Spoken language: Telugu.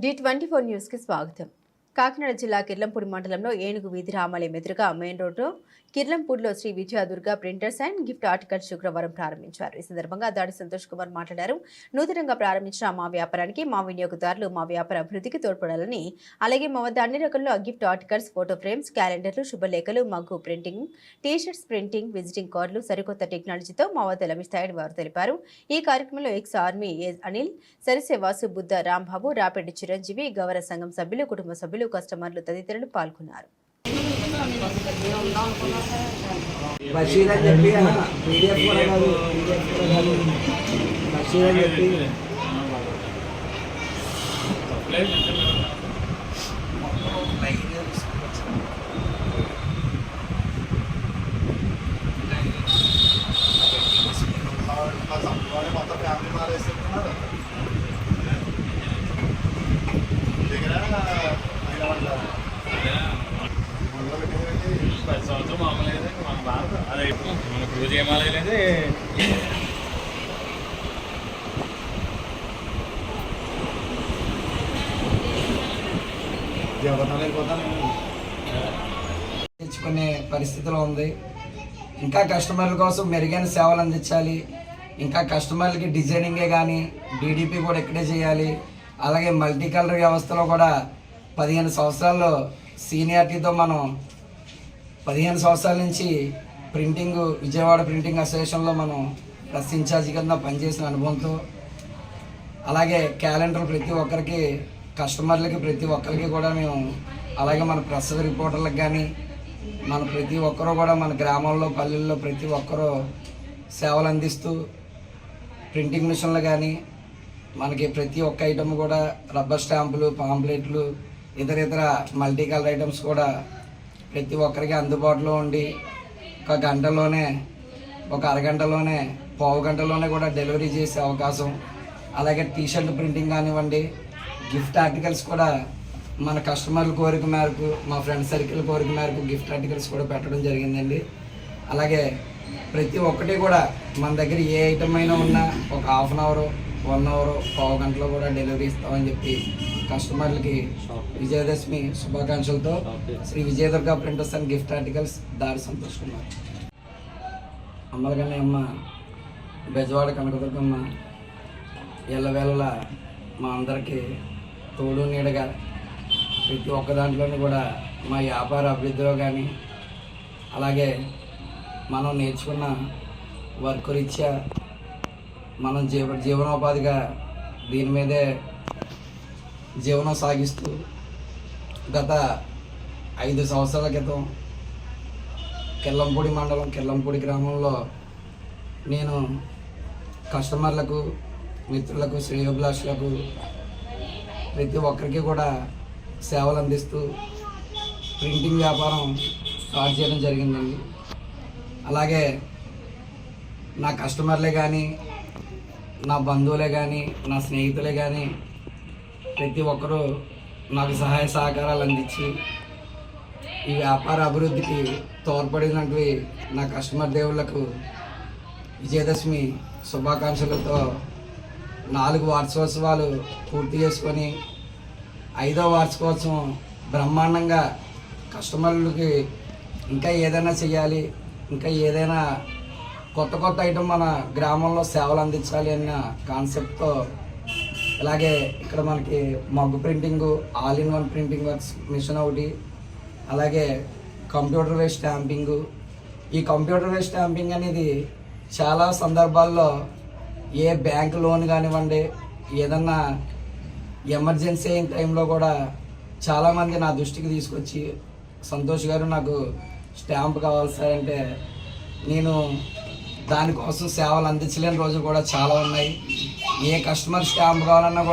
D24 న్యూస్ కి స్వాగతం. కాకినాడ జిల్లా కిర్లంపూడి మండలంలో ఏనుగు వీధి రామాలయం ఎదురుగా మెయిన్ రోడ్డు కిర్లంపూడిలో Shri Vijayadurga printers and gift articles శుక్రవారం ప్రారంభించారు. ఈ సందర్భంగా దాడి సంతోష్ కుమార్ మాట్లాడారు. నూతనంగా ప్రారంభించిన మా వ్యాపారానికి మా వినియోగదారులు మా వ్యాపార అభివృద్ధికి తోడ్పడాలని, అలాగే మా వద్ద అన్ని రకాల గిఫ్ట్ ఆర్టికల్స్, ఫోటో ఫ్రేమ్స్, క్యాలెండర్లు, శుభలేఖలు, mug printing, T-shirts printing, visiting కార్డులు సరికొత్త టెక్నాలజీతో మా వద్ద లభిస్తాయని వారు తెలిపారు. ఈ కార్యక్రమంలో ఎక్స్ ఆర్మీ అనిల్, సరిసేవాసు, బుద్ధ రాంబాబు, రాపెడ్డి చిరంజీవి, గౌర సంఘం సభ్యులు, కుటుంబ సభ్యులు, కస్టమర్లు తదితరులు పాల్గొన్నారు. సంవత్సరం మామూలు మన భారత అదే మన క్రూజ్ ఏమాలేదు తెచ్చుకునే పరిస్థితిలో ఉంది. ఇంకా కస్టమర్ల కోసం మెరుగైన సేవలు అందించాలి. ఇంకా కస్టమర్లకి డిజైనింగే కానీ డీడీపీ కూడా ఇక్కడే చేయాలి. అలాగే మల్టీ కలర్ వ్యవస్థలో కూడా 15 సంవత్సరాల్లో సీనియారిటీతో మనం 15 సంవత్సరాల నుంచి విజయవాడ ప్రింటింగ్ అసోసియేషన్లో మనం ప్రెస్ ఇన్ఛార్జ్ కింద పనిచేసిన అనుభవంతో, అలాగే క్యాలెండర్ ప్రతి ఒక్కరికి కస్టమర్లకి ప్రతి ఒక్కరికి కూడా మేము, అలాగే మన ప్రెస్ రిపోర్టర్లకు కానీ మన ప్రతి ఒక్కరూ కూడా మన గ్రామాల్లో పల్లెల్లో ప్రతి ఒక్కరూ సేవలు అందిస్తూ ప్రింటింగ్ మిషన్లు కానీ మనకి ప్రతి ఒక్క ఐటమ్ కూడా రబ్బర్ స్టాంపులు, పాంప్లెట్లు, ఇతర మల్టీ కలర్ ఐటమ్స్ కూడా ప్రతి ఒక్కరికి అందుబాటులో ఉండి ఒక అరగంటలోనే పావు గంటలోనే కూడా డెలివరీ చేసే అవకాశం, అలాగే టీషర్ట్ ప్రింటింగ్ కానివ్వండి, గిఫ్ట్ ఆర్టికల్స్ కూడా మన కస్టమర్ల కోరిక మేరకు, మా ఫ్రెండ్ సర్కిల్ కోరిక మేరకు గిఫ్ట్ ఆర్టికల్స్ కూడా పెట్టడం జరిగిందండి. అలాగే ప్రతి ఒక్కటి కూడా మన దగ్గర ఏ ఐటమ్ అయినా ఉన్నా ఒక హాఫ్ అన్ అవర్, 1 అవర్, పావు గంటలో కూడా డెలివరీ ఇస్తామని చెప్పి కస్టమర్లకి విజయదశమి శుభాకాంక్షలతో Shri Vijayadurga printers and gift articles Dadi Santosh Kumar. అమ్మలగన్న అమ్మ, బెజవాడ కనకదుర్గమ్మ ఎల్లవేళలా మా అందరికీ తోడు నీడగా ప్రతి ఒక్క దాంట్లోనూ కూడా మా వ్యాపార అభివృద్ధిలో కానీ, అలాగే మనం నేర్చుకున్న వర్క్ రీత్యా మనం జీవనోపాధిగా దీని మీదే జీవనం సాగిస్తూ గత 5 సంవత్సరాల క్రితం కిర్లంపూడి మండలం కిర్లంపూడి గ్రామంలో నేను కస్టమర్లకు, మిత్రులకు, శ్రేయోభిలాషులకు ప్రతి ఒక్కరికి కూడా సేవలు అందిస్తూ ప్రింటింగ్ వ్యాపారం స్టార్ట్ చేయడం జరిగిందండి. అలాగే నా కస్టమర్లే కానీ, నా బంధువులే కానీ, నా స్నేహితులే కానీ ప్రతి ఒక్కరూ నాకు సహాయ సహకారాలు అందించి ఈ వ్యాపార అభివృద్ధికి తోడ్పడినటువంటి నా కస్టమర్ దేవుళ్లకు విజయదశమి శుభాకాంక్షలతో 4 వార్షికోత్సవాలు పూర్తి చేసుకొని 5వ వార్షికోత్సవం బ్రహ్మాండంగా కస్టమర్లకి ఇంకా ఏదైనా చేయాలి, ఇంకా ఏదైనా కొత్త ఐటమ్ మన గ్రామంలో సేవలు అందించాలి అన్న కాన్సెప్ట్తో, ఇలాగే ఇక్కడ మనకి mug printing, all in one printing works machine ఒకటి, అలాగే కంప్యూటర్ బేస్డ్ స్టాంపింగు. ఈ కంప్యూటర్ బేస్డ్ స్టాంపింగ్ అనేది చాలా సందర్భాల్లో ఏ బ్యాంక్ లోన్ కానివ్వండి, ఏదన్నా ఎమర్జెన్సీ అయిన టైంలో కూడా చాలామంది నా దృష్టికి తీసుకొచ్చి, సంతోష్ గారు నాకు స్టాంప్ కావాలి సార్ అంటే, నేను దానికోసం సేవలు అందించలేని రోజులు కూడా చాలా ఉన్నాయి. ఏ కస్టమర్ స్టాంప్ కావాలన్నా కూడా